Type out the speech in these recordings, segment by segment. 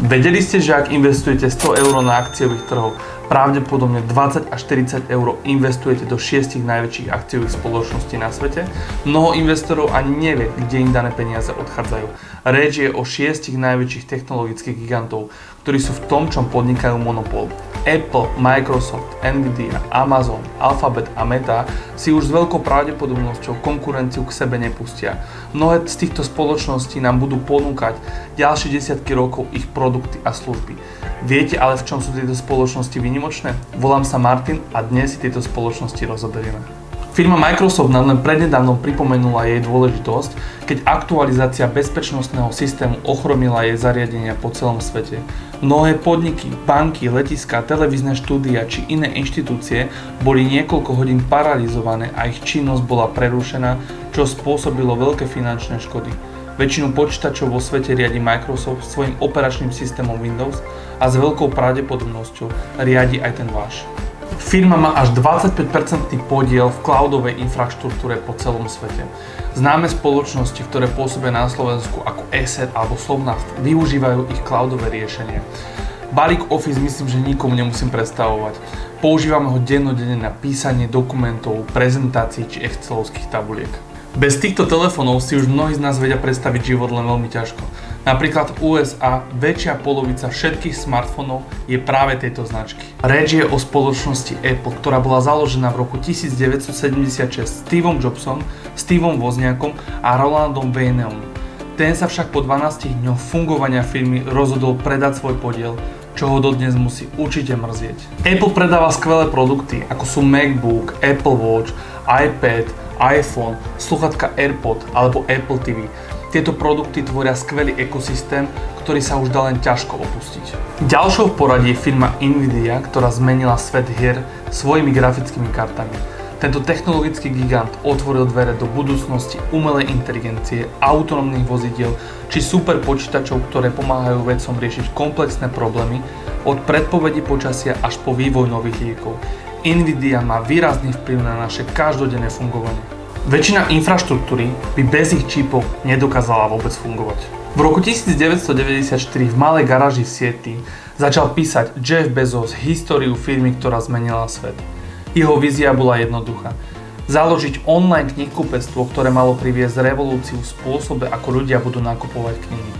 Vedeli ste, že ak investujete 100 € na akciových trhoch, pravdepodobne 20 až 40 € investujete do 6 najväčších akciových spoločností na svete? Mnoho investorov ani nevie, kde im dané peniaze odchádzajú. Reč je o 6 najväčších technologických gigantov, ktorí sú v tom, čom podnikajú monopol. Apple, Microsoft, Nvidia, Amazon, Alphabet a Meta si už s veľkou pravdepodobnosťou konkurenciu k sebe nepustia. Mnohé z týchto spoločností nám budú ponúkať ďalšie desiatky rokov ich produkty a služby. Viete ale, v čom sú tieto spoločnosti výnimočné? Volám sa Martin a dnes si tieto spoločnosti rozoberieme. Firma Microsoft nám len prednedávnom pripomenula jej dôležitosť, keď aktualizácia bezpečnostného systému ochromila jej zariadenia po celom svete. Mnohé podniky, banky, letiská, televízne štúdia či iné inštitúcie boli niekoľko hodín paralizované a ich činnosť bola prerušená, čo spôsobilo veľké finančné škody. Väčšinu počítačov vo svete riadi Microsoft svojim operačným systémom Windows a s veľkou pravdepodobnosťou riadi aj ten váš. Firma má až 25% podiel v cloudovej infraštruktúre po celom svete. Známe spoločnosti, ktoré pôsobia na Slovensku ako ESET alebo Slovnaft, využívajú ich cloudové riešenie. Balík Office myslím, že nikomu nemusím predstavovať. Používame ho dennodenne na písanie dokumentov, prezentácií či excelovských tabuliek. Bez týchto telefónov si už mnohí z nás vedia predstaviť život len veľmi ťažko. Napríklad v USA väčšia polovica všetkých smartfónov je práve tejto značky. Reč je o spoločnosti Apple, ktorá bola založená v roku 1976 Steveom Jobsom, Steveom Wozniakom a Rolandom Wayneom. Ten sa však po 12 dňoch fungovania firmy rozhodol predať svoj podiel, čo ho dodnes musí určite mrzieť. Apple predáva skvelé produkty, ako sú MacBook, Apple Watch, iPad, iPhone, slúchadka AirPod alebo Apple TV. Tieto produkty tvoria skvelý ekosystém, ktorý sa už dá len ťažko opustiť. Ďalšou v poradí je firma Nvidia, ktorá zmenila svet hier svojimi grafickými kartami. Tento technologický gigant otvoril dvere do budúcnosti umelej inteligencie, autonómnych vozidiel či super počítačov, ktoré pomáhajú vedcom riešiť komplexné problémy od predpovedí počasia až po vývoj nových liekov. Nvidia má výrazný vplyv na naše každodenné fungovanie. Väčšina infraštruktúry by bez ich čipov nedokázala vôbec fungovať. V roku 1994 v malej garáži v Sietli začal písať Jeff Bezos históriu firmy, ktorá zmenila svet. Jeho vízia bola jednoduchá. Založiť online knihkupectvo, ktoré malo priviesť revolúciu v spôsobe, ako ľudia budú nakupovať knihy.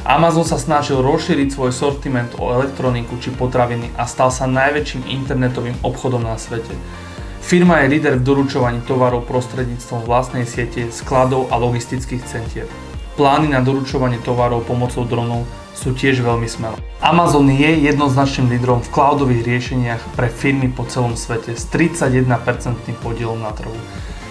Amazon sa snažil rozšíriť svoj sortiment o elektroniku či potraviny a stal sa najväčším internetovým obchodom na svete. Firma je líder v doručovaní tovarov prostredníctvom vlastnej siete skladov a logistických centier. Plány na doručovanie tovarov pomocou dronov sú tiež veľmi smelé. Amazon je jednoznačným lídrom v cloudových riešeniach pre firmy po celom svete s 31% podielom na trhu.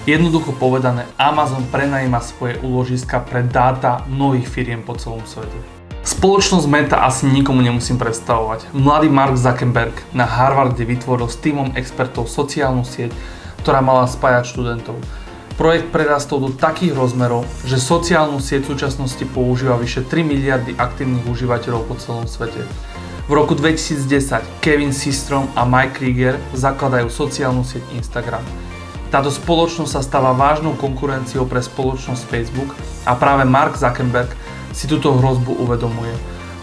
Jednoducho povedané, Amazon prenajíma svoje úložiska pre dáta mnohých firiem po celom svete. Spoločnosť Meta asi nikomu nemusím predstavovať. Mladý Mark Zuckerberg na Harvarde vytvoril s tímom expertov sociálnu sieť, ktorá mala spájať študentov. Projekt prerastol do takých rozmerov, že sociálnu sieť v súčasnosti používa vyše 3 miliardy aktívnych užívateľov po celom svete. V roku 2010 Kevin Systrom a Mike Krieger zakladajú sociálnu sieť Instagram. Táto spoločnosť sa stáva vážnou konkurenciou pre spoločnosť Facebook a práve Mark Zuckerberg si túto hrozbu uvedomuje.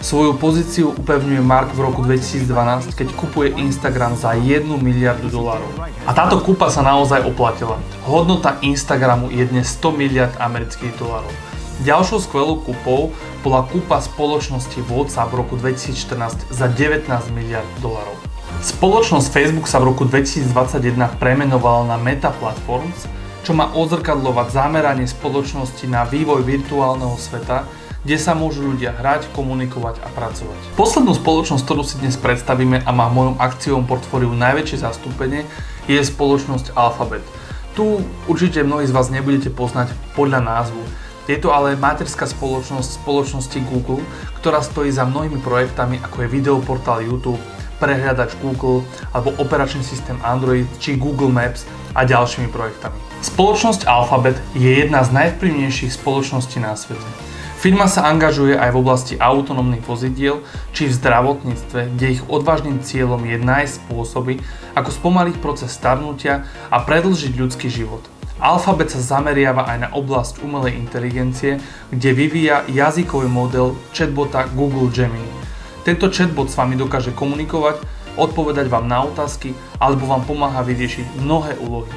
Svoju pozíciu upevňuje Mark v roku 2012, keď kupuje Instagram za $1 miliardu. A táto kúpa sa naozaj oplatila. Hodnota Instagramu je dnes $100 miliard amerických dolárov. Ďalšou skvelou kúpou bola kúpa spoločnosti WhatsApp v roku 2014 za $19 miliard. Spoločnosť Facebook sa v roku 2021 premenovala na Meta Platforms, čo má odzrkadľovať zameranie spoločnosti na vývoj virtuálneho sveta, kde sa môžu ľudia hrať, komunikovať a pracovať. Poslednú spoločnosť, ktorú si dnes predstavíme a má v mojom akciovom portfóliu najväčšie zastúpenie, je spoločnosť Alphabet. Tu určite mnohí z vás nebudete poznať podľa názvu. Je to ale materská spoločnosť spoločnosti Google, ktorá stojí za mnohými projektami, ako je videoportál YouTube, prehľadač Google alebo operačný systém Android či Google Maps a ďalšími projektami. Spoločnosť Alphabet je jedna z najvplyvnejších spoločností na svete. Firma sa angažuje aj v oblasti autonómnych vozidiel či v zdravotníctve, kde ich odvážnym cieľom je nájsť spôsoby, ako spomaliť proces starnutia a predĺžiť ľudský život. Alphabet sa zameriava aj na oblasť umelej inteligencie, kde vyvíja jazykový model chatbota Google Gemini. Tento chatbot s vami dokáže komunikovať, odpovedať vám na otázky alebo vám pomáha vyriešiť mnohé úlohy.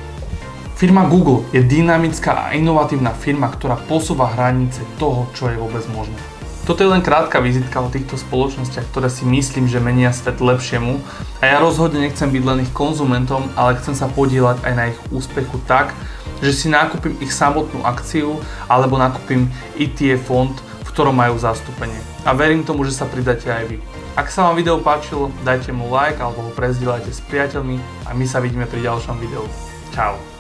Firma Google je dynamická a inovatívna firma, ktorá posúva hranice toho, čo je vôbec možné. Toto je len krátka vizitka o týchto spoločnostiach, ktoré si myslím, že menia svet lepšiemu a ja rozhodne nechcem byť len ich konzumentom, ale chcem sa podieľať aj na ich úspechu tak, že si nakúpim ich samotnú akciu alebo nakúpim ETF fond, v ktorom majú zastúpenie. A verím tomu, že sa pridáte aj vy. Ak sa vám video páčilo, dajte mu like alebo ho prezdieľajte s priateľmi a my sa vidíme pri ďalšom videu. Čau.